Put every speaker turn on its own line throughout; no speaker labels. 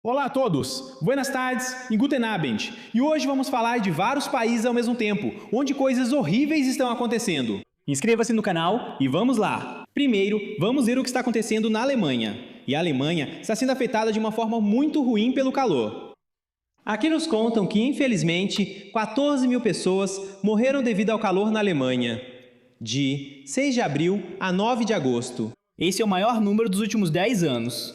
Olá a todos, buenas tardes e guten Abend. E hoje vamos falar de vários países ao mesmo tempo, onde coisas horríveis estão acontecendo. Inscreva-se no canal e vamos lá! Primeiro, vamos ver o que está acontecendo na Alemanha. E a Alemanha está sendo afetada de uma forma muito ruim pelo calor. Aqui nos contam que, infelizmente, 14 mil pessoas morreram devido ao calor na Alemanha, de 6 de abril a 9 de agosto. Esse é o maior número dos últimos 10 anos.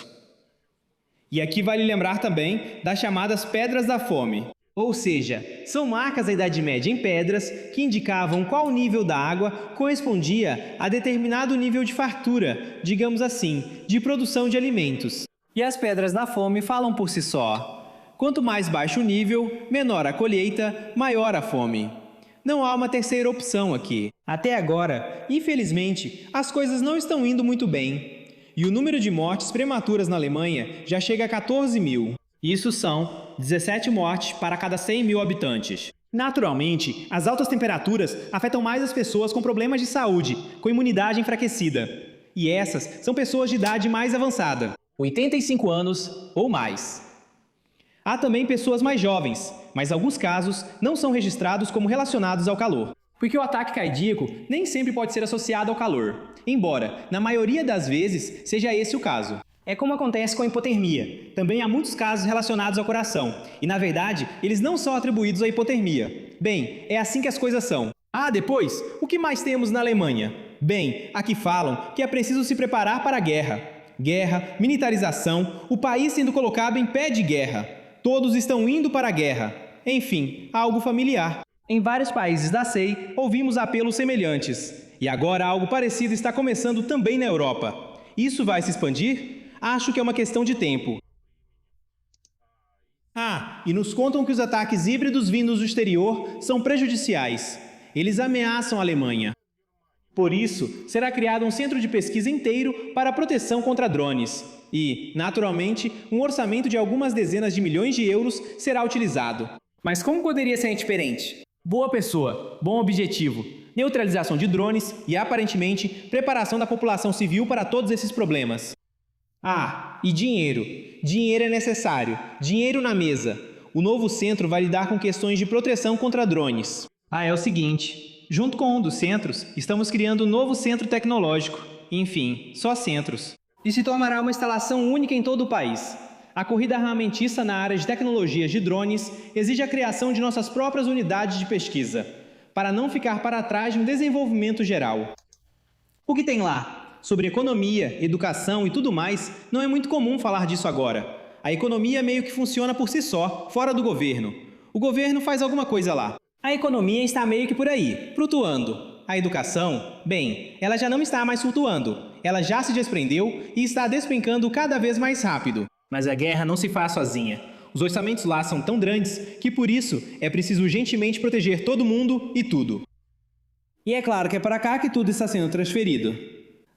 E aqui vale lembrar também das chamadas Pedras da Fome. Ou seja, são marcas da Idade Média em pedras que indicavam qual nível da água correspondia a determinado nível de fartura, digamos assim, de produção de alimentos. E as Pedras da Fome falam por si só. Quanto mais baixo o nível, menor a colheita, maior a fome. Não há uma terceira opção aqui. Até agora, infelizmente, as coisas não estão indo muito bem. E o número de mortes prematuras na Alemanha já chega a 14 mil. Isso são 17 mortes para cada 100 mil habitantes. Naturalmente, as altas temperaturas afetam mais as pessoas com problemas de saúde, com imunidade enfraquecida. E essas são pessoas de idade mais avançada, 85 anos ou mais. Há também pessoas mais jovens, mas alguns casos não são registrados como relacionados ao calor. Porque o ataque cardíaco nem sempre pode ser associado ao calor, embora, na maioria das vezes, seja esse o caso. É como acontece com a hipotermia. Também há muitos casos relacionados ao coração, e na verdade, eles não são atribuídos à hipotermia. Bem, é assim que as coisas são. Depois, o que mais temos na Alemanha? Bem, aqui falam que é preciso se preparar para a guerra. Guerra, militarização, o país sendo colocado em pé de guerra. Todos estão indo para a guerra. Enfim, algo familiar. Em vários países da CEI, ouvimos apelos semelhantes. E agora algo parecido está começando também na Europa. Isso vai se expandir? Acho que é uma questão de tempo. E nos contam que os ataques híbridos vindos do exterior são prejudiciais. Eles ameaçam a Alemanha. Por isso, será criado um centro de pesquisa inteiro para a proteção contra drones. E, naturalmente, um orçamento de algumas dezenas de milhões de euros será utilizado. Mas como poderia ser diferente? Boa pessoa, bom objetivo, neutralização de drones e, aparentemente, preparação da população civil para todos esses problemas. E dinheiro. Dinheiro é necessário. Dinheiro na mesa. O novo centro vai lidar com questões de proteção contra drones. É o seguinte, junto com um dos centros, estamos criando um novo centro tecnológico. Enfim, só centros. E se tornará uma instalação única em todo o país. A corrida armamentista na área de tecnologias de drones exige a criação de nossas próprias unidades de pesquisa, para não ficar para trás no desenvolvimento geral. O que tem lá? Sobre economia, educação e tudo mais, não é muito comum falar disso agora. A economia meio que funciona por si só, fora do governo. O governo faz alguma coisa lá. A economia está meio que por aí, flutuando. A educação, bem, ela já não está mais flutuando. Ela já se desprendeu e está despencando cada vez mais rápido. Mas a guerra não se faz sozinha. Os orçamentos lá são tão grandes que, por isso, é preciso urgentemente proteger todo mundo e tudo. E é claro que é para cá que tudo está sendo transferido.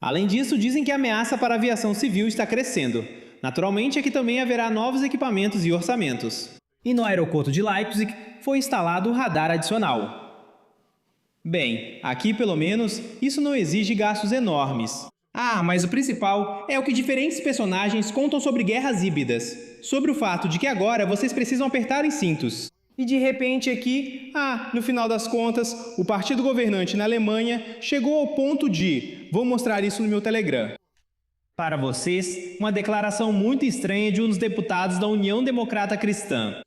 Além disso, dizem que a ameaça para a aviação civil está crescendo. Naturalmente, aqui também haverá novos equipamentos e orçamentos. E no aeroporto de Leipzig foi instalado o radar adicional. Bem, aqui pelo menos, isso não exige gastos enormes. Mas o principal é o que diferentes personagens contam sobre guerras híbridas. Sobre o fato de que agora vocês precisam apertar os cintos. E de repente aqui, no final das contas, o partido governante na Alemanha chegou ao ponto de... Vou mostrar isso no meu Telegram. Para vocês, uma declaração muito estranha de um dos deputados da União Democrata Cristã.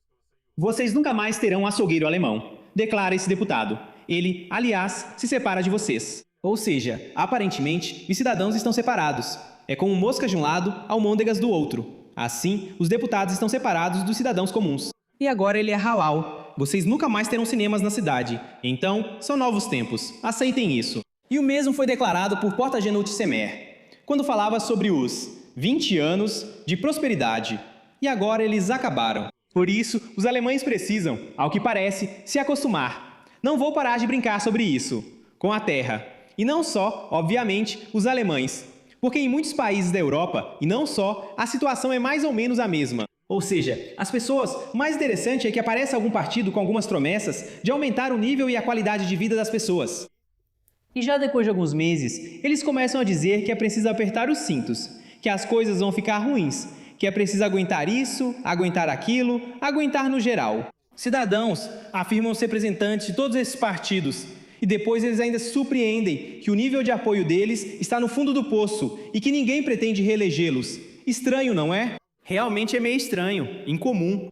Vocês nunca mais terão um açougueiro alemão, declara esse deputado. Ele, aliás, se separa de vocês. Ou seja, aparentemente, os cidadãos estão separados. É como moscas de um lado, almôndegas do outro. Assim, os deputados estão separados dos cidadãos comuns. E agora ele é halal. Vocês nunca mais terão cinemas na cidade. Então, são novos tempos. Aceitem isso. E o mesmo foi declarado por Porta-Genut Semer, quando falava sobre os 20 anos de prosperidade. E agora eles acabaram. Por isso, os alemães precisam, ao que parece, se acostumar. Não vou parar de brincar sobre isso. Com a terra. E não só, obviamente, os alemães. Porque em muitos países da Europa, e não só, a situação é mais ou menos a mesma. Ou seja, as pessoas, mais interessante é que aparece algum partido com algumas promessas de aumentar o nível e a qualidade de vida das pessoas. E já depois de alguns meses, eles começam a dizer que é preciso apertar os cintos, que as coisas vão ficar ruins, que é preciso aguentar isso, aguentar aquilo, aguentar no geral. Cidadãos afirmam ser representantes de todos esses partidos e depois eles ainda surpreendem que o nível de apoio deles está no fundo do poço e que ninguém pretende reelegê-los. Estranho, não é? Realmente é meio estranho, incomum.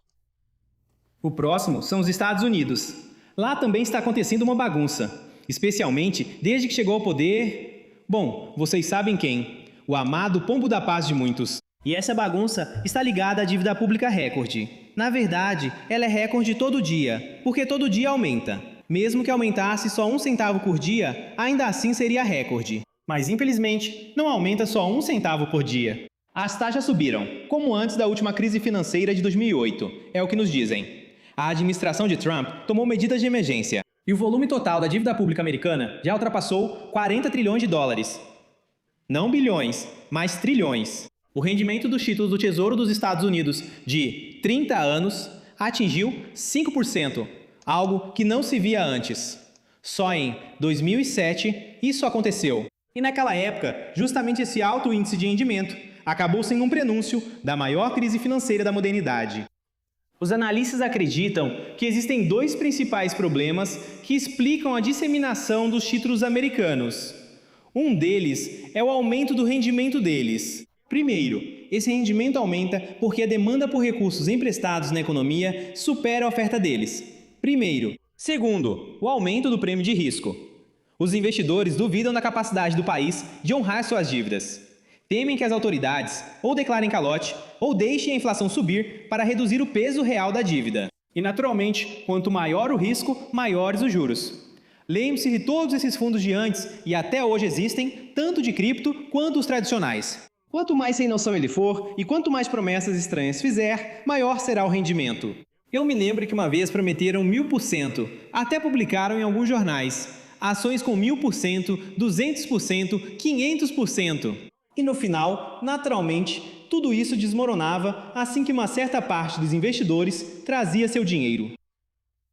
O próximo são os Estados Unidos. Lá também está acontecendo uma bagunça, especialmente desde que chegou ao poder... Bom, vocês sabem quem. O amado pombo da paz de muitos. E essa bagunça está ligada à dívida pública recorde. Na verdade, ela é recorde todo dia, porque todo dia aumenta. Mesmo que aumentasse só 1 centavo por dia, ainda assim seria recorde. Mas infelizmente, não aumenta só 1 centavo por dia. As taxas subiram, como antes da última crise financeira de 2008, é o que nos dizem. A administração de Trump tomou medidas de emergência, e o volume total da dívida pública americana já ultrapassou 40 trilhões de dólares. Não bilhões, mas trilhões. O rendimento dos títulos do Tesouro dos Estados Unidos de 30 anos atingiu 5%, algo que não se via antes. Só em 2007 isso aconteceu. E naquela época, justamente esse alto índice de rendimento acabou sendo um prenúncio da maior crise financeira da modernidade. Os analistas acreditam que existem 2 principais problemas que explicam a disseminação dos títulos americanos. Um deles é o aumento do rendimento deles. Primeiro, esse rendimento aumenta porque a demanda por recursos emprestados na economia supera a oferta deles. Primeiro. Segundo, o aumento do prêmio de risco. Os investidores duvidam da capacidade do país de honrar suas dívidas. Temem que as autoridades ou declarem calote ou deixem a inflação subir para reduzir o peso real da dívida. E, naturalmente, quanto maior o risco, maiores os juros. Lembre-se de todos esses fundos de antes e até hoje existem, tanto de cripto quanto os tradicionais. Quanto mais sem noção ele for e quanto mais promessas estranhas fizer, maior será o rendimento. Eu me lembro que uma vez prometeram 1000%, até publicaram em alguns jornais. Ações com 1000%, 200%, 500%. E no final, naturalmente, tudo isso desmoronava assim que uma certa parte dos investidores trazia seu dinheiro.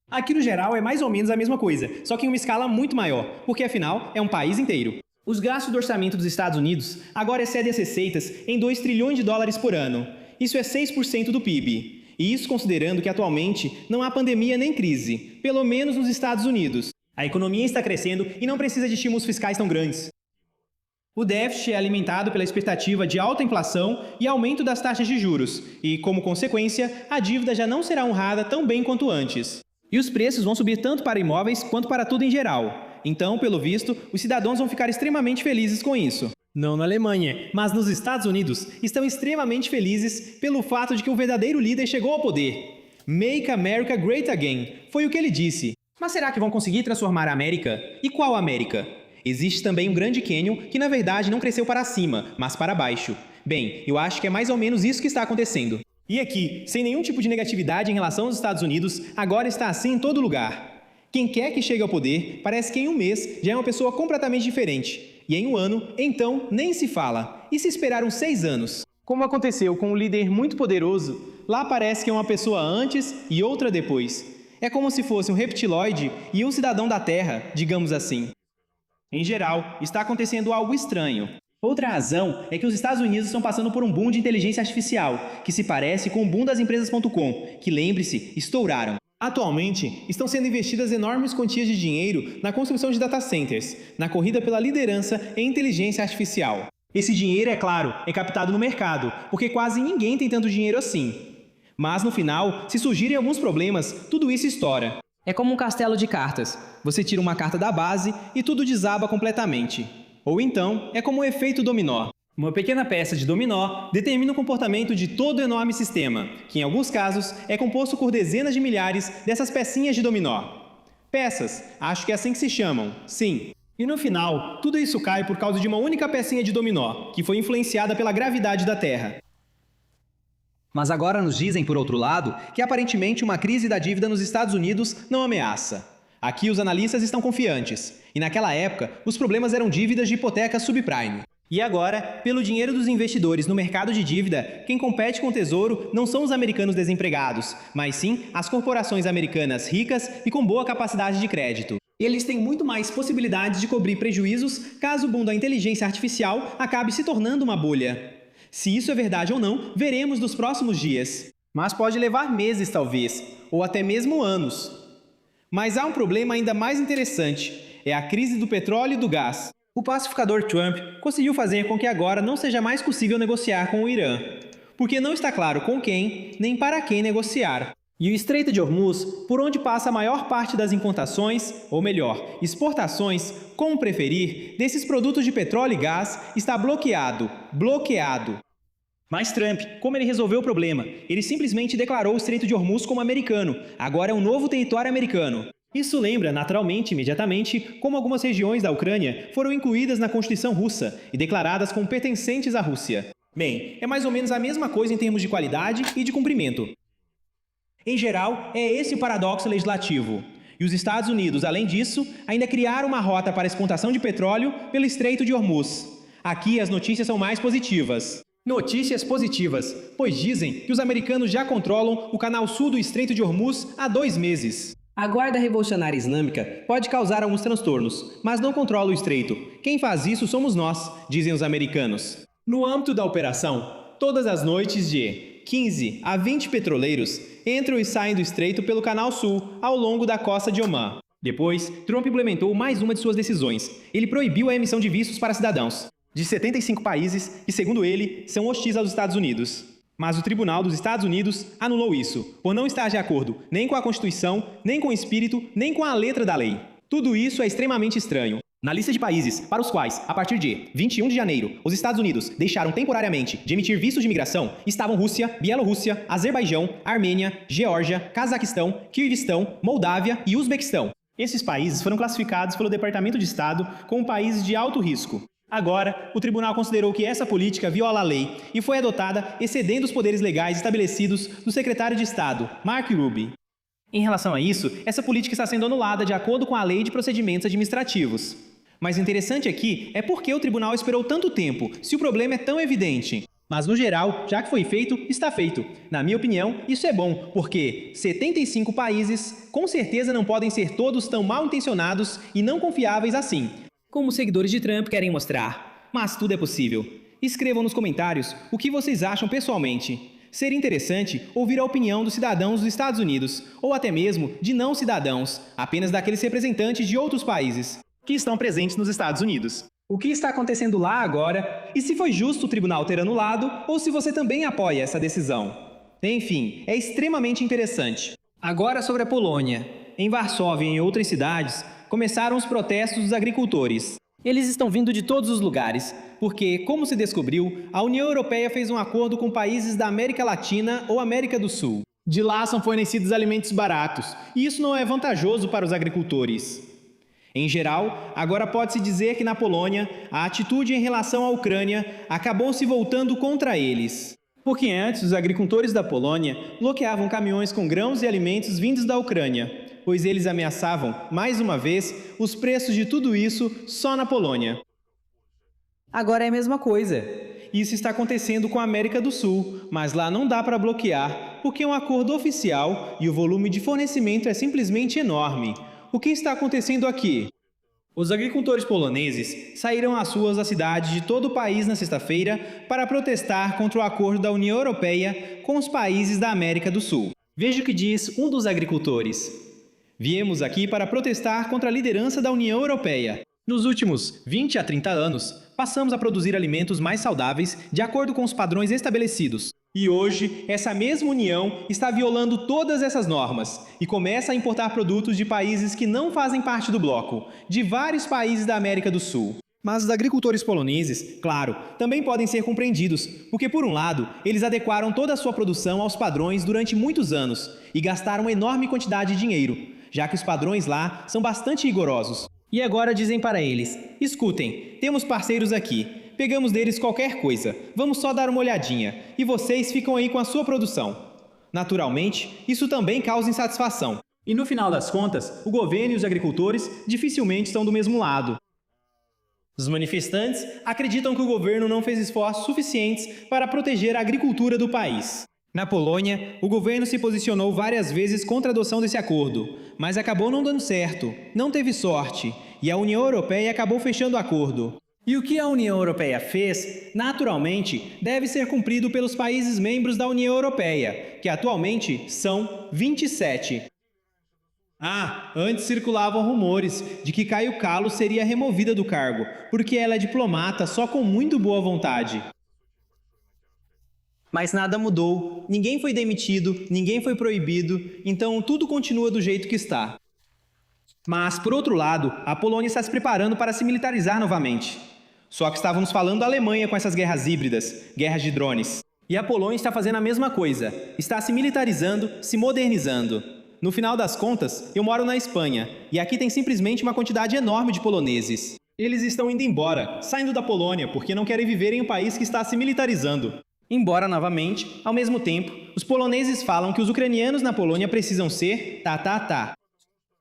Aqui no geral é mais ou menos a mesma coisa, só que em uma escala muito maior, porque afinal é um país inteiro. Os gastos do orçamento dos Estados Unidos agora excedem as receitas em 2 trilhões de dólares por ano. Isso é 6% do PIB. E isso considerando que atualmente não há pandemia nem crise, pelo menos nos Estados Unidos. A economia está crescendo e não precisa de estímulos fiscais tão grandes. O déficit é alimentado pela expectativa de alta inflação e aumento das taxas de juros, e, como consequência, a dívida já não será honrada tão bem quanto antes. E os preços vão subir tanto para imóveis quanto para tudo em geral. Então, pelo visto, os cidadãos vão ficar extremamente felizes com isso. Não na Alemanha, mas nos Estados Unidos estão extremamente felizes pelo fato de que o verdadeiro líder chegou ao poder. Make America Great Again, foi o que ele disse. Mas será que vão conseguir transformar a América? E qual América? Existe também um grande cânion que na verdade não cresceu para cima, mas para baixo. Bem, eu acho que é mais ou menos isso que está acontecendo. E aqui, sem nenhum tipo de negatividade em relação aos Estados Unidos, agora está assim em todo lugar. Quem quer que chegue ao poder, parece que em um mês já é uma pessoa completamente diferente. E em um ano, então, nem se fala. E se esperaram 6 anos? Como aconteceu com um líder muito poderoso, lá parece que é uma pessoa antes e outra depois. É como se fosse um reptiloide e um cidadão da Terra, digamos assim. Em geral, está acontecendo algo estranho. Outra razão é que os Estados Unidos estão passando por um boom de inteligência artificial, que se parece com o boom das empresas.com, que, lembre-se, estouraram. Atualmente, estão sendo investidas enormes quantias de dinheiro na construção de data centers, na corrida pela liderança em inteligência artificial. Esse dinheiro, é claro, é captado no mercado, porque quase ninguém tem tanto dinheiro assim. Mas no final, se surgirem alguns problemas, tudo isso estoura. É como um castelo de cartas. Você tira uma carta da base e tudo desaba completamente. Ou então, é como o efeito dominó. Uma pequena peça de dominó determina o comportamento de todo o enorme sistema, que em alguns casos é composto por dezenas de milhares dessas pecinhas de dominó. Peças, acho que é assim que se chamam, sim. E no final, tudo isso cai por causa de uma única pecinha de dominó, que foi influenciada pela gravidade da Terra. Mas agora nos dizem, por outro lado, que aparentemente uma crise da dívida nos Estados Unidos não ameaça. Aqui os analistas estão confiantes, e naquela época os problemas eram dívidas de hipoteca subprime. E agora, pelo dinheiro dos investidores no mercado de dívida, quem compete com o Tesouro não são os americanos desempregados, mas sim as corporações americanas ricas e com boa capacidade de crédito. Eles têm muito mais possibilidades de cobrir prejuízos caso o boom da inteligência artificial acabe se tornando uma bolha. Se isso é verdade ou não, veremos nos próximos dias. Mas pode levar meses, talvez, ou até mesmo anos. Mas há um problema ainda mais interessante: é a crise do petróleo e do gás. O pacificador Trump conseguiu fazer com que agora não seja mais possível negociar com o Irã, porque não está claro com quem, nem para quem negociar. E o Estreito de Hormuz, por onde passa a maior parte das importações, ou melhor, exportações, como preferir, desses produtos de petróleo e gás, está bloqueado. Mas Trump, como ele resolveu o problema? Ele simplesmente declarou o Estreito de Hormuz como americano. Agora é um novo território americano. Isso lembra, naturalmente, imediatamente, como algumas regiões da Ucrânia foram incluídas na Constituição russa e declaradas como pertencentes à Rússia. Bem, é mais ou menos a mesma coisa em termos de qualidade e de cumprimento. Em geral, é esse o paradoxo legislativo. E os Estados Unidos, além disso, ainda criaram uma rota para exportação de petróleo pelo Estreito de Hormuz. Aqui as notícias são mais positivas. Notícias positivas, pois dizem que os americanos já controlam o canal sul do Estreito de Hormuz há 2 meses. A Guarda Revolucionária Islâmica pode causar alguns transtornos, mas não controla o estreito. Quem faz isso somos nós, dizem os americanos. No âmbito da operação, todas as noites de 15 a 20 petroleiros entram e saem do estreito pelo Canal Sul, ao longo da costa de Omã. Depois, Trump implementou mais uma de suas decisões. Ele proibiu a emissão de vistos para cidadãos de 75 países que, segundo ele, são hostis aos Estados Unidos. Mas o Tribunal dos Estados Unidos anulou isso, por não estar de acordo nem com a Constituição, nem com o espírito, nem com a letra da lei. Tudo isso é extremamente estranho. Na lista de países para os quais, a partir de 21 de janeiro, os Estados Unidos deixaram temporariamente de emitir vistos de imigração, estavam Rússia, Bielorrússia, Azerbaijão, Armênia, Geórgia, Cazaquistão, Quirguistão, Moldávia e Uzbequistão. Esses países foram classificados pelo Departamento de Estado como países de alto risco. Agora, o tribunal considerou que essa política viola a lei e foi adotada excedendo os poderes legais estabelecidos do secretário de Estado, Mark Ruby. Em relação a isso, essa política está sendo anulada de acordo com a Lei de Procedimentos Administrativos. Mas o interessante aqui é por que o tribunal esperou tanto tempo, se o problema é tão evidente. Mas no geral, já que foi feito, está feito. Na minha opinião, isso é bom, porque 75 países com certeza não podem ser todos tão mal intencionados e não confiáveis assim, como os seguidores de Trump querem mostrar. Mas tudo é possível. Escrevam nos comentários o que vocês acham pessoalmente. Seria interessante ouvir a opinião dos cidadãos dos Estados Unidos, ou até mesmo de não cidadãos, apenas daqueles representantes de outros países que estão presentes nos Estados Unidos. O que está acontecendo lá agora, e se foi justo o tribunal ter anulado, ou se você também apoia essa decisão. Enfim, é extremamente interessante. Agora sobre a Polônia. Em Varsóvia e em outras cidades, começaram os protestos dos agricultores. Eles estão vindo de todos os lugares, porque, como se descobriu, a União Europeia fez um acordo com países da América Latina ou América do Sul. De lá são fornecidos alimentos baratos, e isso não é vantajoso para os agricultores. Em geral, agora pode-se dizer que na Polônia, a atitude em relação à Ucrânia acabou se voltando contra eles. Porque antes, os agricultores da Polônia bloqueavam caminhões com grãos e alimentos vindos da Ucrânia, pois eles ameaçavam, mais uma vez, os preços de tudo isso só na Polônia. Agora é a mesma coisa. Isso está acontecendo com a América do Sul, mas lá não dá para bloquear, porque é um acordo oficial e o volume de fornecimento é simplesmente enorme. O que está acontecendo aqui? Os agricultores poloneses saíram às ruas das cidades de todo o país na sexta-feira para protestar contra o acordo da União Europeia com os países da América do Sul. Veja o que diz um dos agricultores. Viemos aqui para protestar contra a liderança da União Europeia. Nos últimos 20 a 30 anos, passamos a produzir alimentos mais saudáveis de acordo com os padrões estabelecidos. E hoje, essa mesma União está violando todas essas normas e começa a importar produtos de países que não fazem parte do bloco, de vários países da América do Sul. Mas os agricultores poloneses, claro, também podem ser compreendidos, porque por um lado, eles adequaram toda a sua produção aos padrões durante muitos anos e gastaram uma enorme quantidade de dinheiro, já que os padrões lá são bastante rigorosos. E agora dizem para eles: escutem, temos parceiros aqui, pegamos deles qualquer coisa, vamos só dar uma olhadinha, e vocês ficam aí com a sua produção. Naturalmente, isso também causa insatisfação. E no final das contas, o governo e os agricultores dificilmente estão do mesmo lado. Os manifestantes acreditam que o governo não fez esforços suficientes para proteger a agricultura do país. Na Polônia, o governo se posicionou várias vezes contra a adoção desse acordo, mas acabou não dando certo, não teve sorte, e a União Europeia acabou fechando o acordo. E o que a União Europeia fez, naturalmente, deve ser cumprido pelos países membros da União Europeia, que atualmente são 27. Antes circulavam rumores de que Caio Kallos seria removida do cargo, porque ela é diplomata só com muito boa vontade. Mas nada mudou, ninguém foi demitido, ninguém foi proibido, então tudo continua do jeito que está. Mas, por outro lado, a Polônia está se preparando para se militarizar novamente. Só que estávamos falando da Alemanha com essas guerras híbridas, guerras de drones. E a Polônia está fazendo a mesma coisa, está se militarizando, se modernizando. No final das contas, eu moro na Espanha, e aqui tem simplesmente uma quantidade enorme de poloneses. Eles estão indo embora, saindo da Polônia, porque não querem viver em um país que está se militarizando. Embora, novamente, ao mesmo tempo, os poloneses falam que os ucranianos na Polônia precisam ser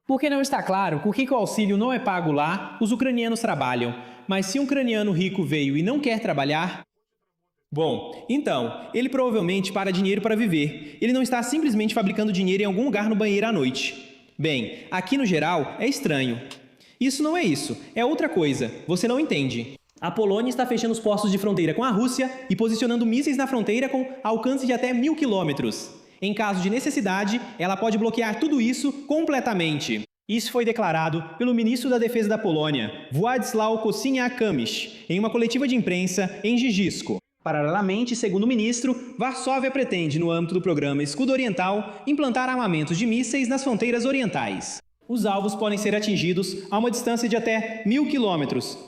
Porque não está claro por que o auxílio não é pago lá, os ucranianos trabalham. Mas se um ucraniano rico veio e não quer trabalhar... Bom, então, ele provavelmente para dinheiro para viver. Ele não está simplesmente fabricando dinheiro em algum lugar no banheiro à noite. Bem, aqui no geral, é estranho. Isso não é isso, é outra coisa, você não entende. A Polônia está fechando os postos de fronteira com a Rússia e posicionando mísseis na fronteira com alcance de até 1000 quilômetros. Em caso de necessidade, ela pode bloquear tudo isso completamente. Isso foi declarado pelo ministro da Defesa da Polônia, Władysław Kosiniak-Kamysz, em uma coletiva de imprensa em Giżycko. Paralelamente, segundo o ministro, Varsóvia pretende, no âmbito do programa Escudo Oriental, implantar armamentos de mísseis nas fronteiras orientais. Os alvos podem ser atingidos a uma distância de até 1000 quilômetros.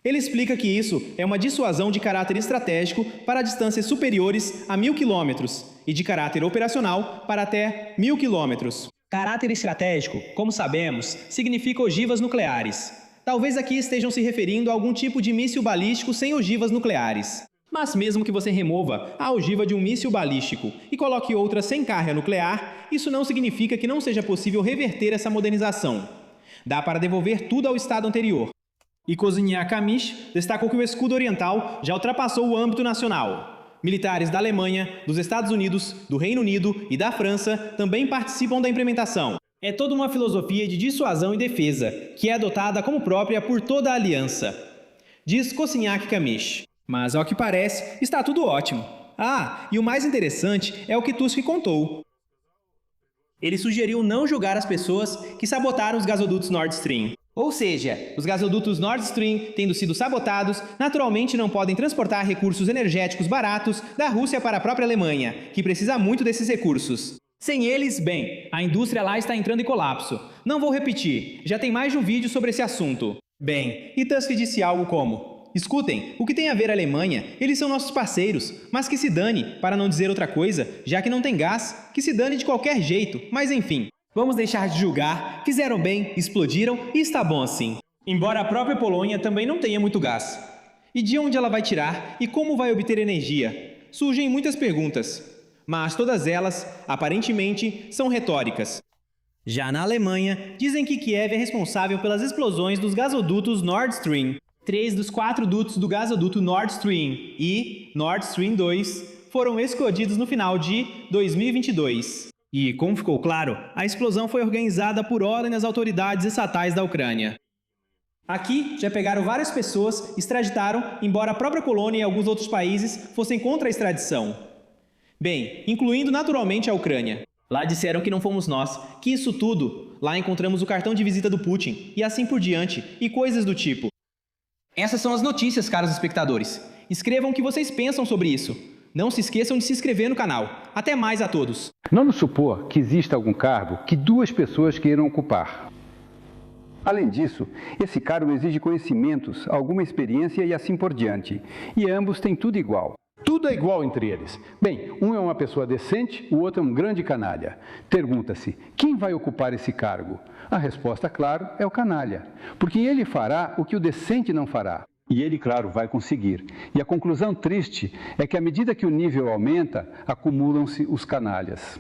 Ele explica que isso é uma dissuasão de caráter estratégico para distâncias superiores a 1000 quilômetros e de caráter operacional para até 1000 quilômetros. Caráter estratégico, como sabemos, significa ogivas nucleares. Talvez aqui estejam se referindo a algum tipo de míssil balístico sem ogivas nucleares. Mas mesmo que você remova a ogiva de um míssil balístico e coloque outra sem carga nuclear, isso não significa que não seja possível reverter essa modernização. Dá para devolver tudo ao estado anterior. E Kosiniak-Kamysz destacou que o escudo oriental já ultrapassou o âmbito nacional. Militares da Alemanha, dos Estados Unidos, do Reino Unido e da França também participam da implementação. É toda uma filosofia de dissuasão e defesa, que é adotada como própria por toda a aliança. Diz Kosiniak-Kamysz. Mas, ao que parece, está tudo ótimo. E o mais interessante é o que Tusk contou. Ele sugeriu não julgar as pessoas que sabotaram os gasodutos Nord Stream. Ou seja, os gasodutos Nord Stream, tendo sido sabotados, naturalmente não podem transportar recursos energéticos baratos da Rússia para a própria Alemanha, que precisa muito desses recursos. Sem eles, bem, a indústria lá está entrando em colapso. Não vou repetir, já tem mais de um vídeo sobre esse assunto. Bem, e Tusk disse algo como: escutem, o que tem a ver a Alemanha? Eles são nossos parceiros, mas que se dane, para não dizer outra coisa, já que não tem gás, que se dane de qualquer jeito, mas enfim. Vamos deixar de julgar, fizeram bem, explodiram e está bom assim. Embora a própria Polônia também não tenha muito gás. E de onde ela vai tirar e como vai obter energia? Surgem muitas perguntas, mas todas elas, aparentemente, são retóricas. Já na Alemanha, dizem que Kiev é responsável pelas explosões dos gasodutos Nord Stream. 3 dos 4 dutos do gasoduto Nord Stream e Nord Stream 2 foram explodidos no final de 2022. E, como ficou claro, a explosão foi organizada por ordem das autoridades estatais da Ucrânia. Aqui já pegaram várias pessoas, extraditaram, embora a própria Polônia e alguns outros países fossem contra a extradição. Bem, incluindo naturalmente a Ucrânia. Lá disseram que não fomos nós, que isso tudo. Lá encontramos o cartão de visita do Putin, e assim por diante, e coisas do tipo. Essas são as notícias, caros espectadores. Escrevam o que vocês pensam sobre isso. Não se esqueçam de se inscrever no canal. Até mais a todos.
Vamos supor que exista algum cargo que 2 pessoas queiram ocupar. Além disso, esse cargo exige conhecimentos, alguma experiência e assim por diante. E ambos têm tudo igual. Tudo é igual entre eles. Bem, um é uma pessoa decente, o outro é um grande canalha. Pergunta-se, quem vai ocupar esse cargo? A resposta, claro, é o canalha. Porque ele fará o que o decente não fará. E ele, claro, vai conseguir. E a conclusão triste é que à medida que o nível aumenta, acumulam-se os canalhas.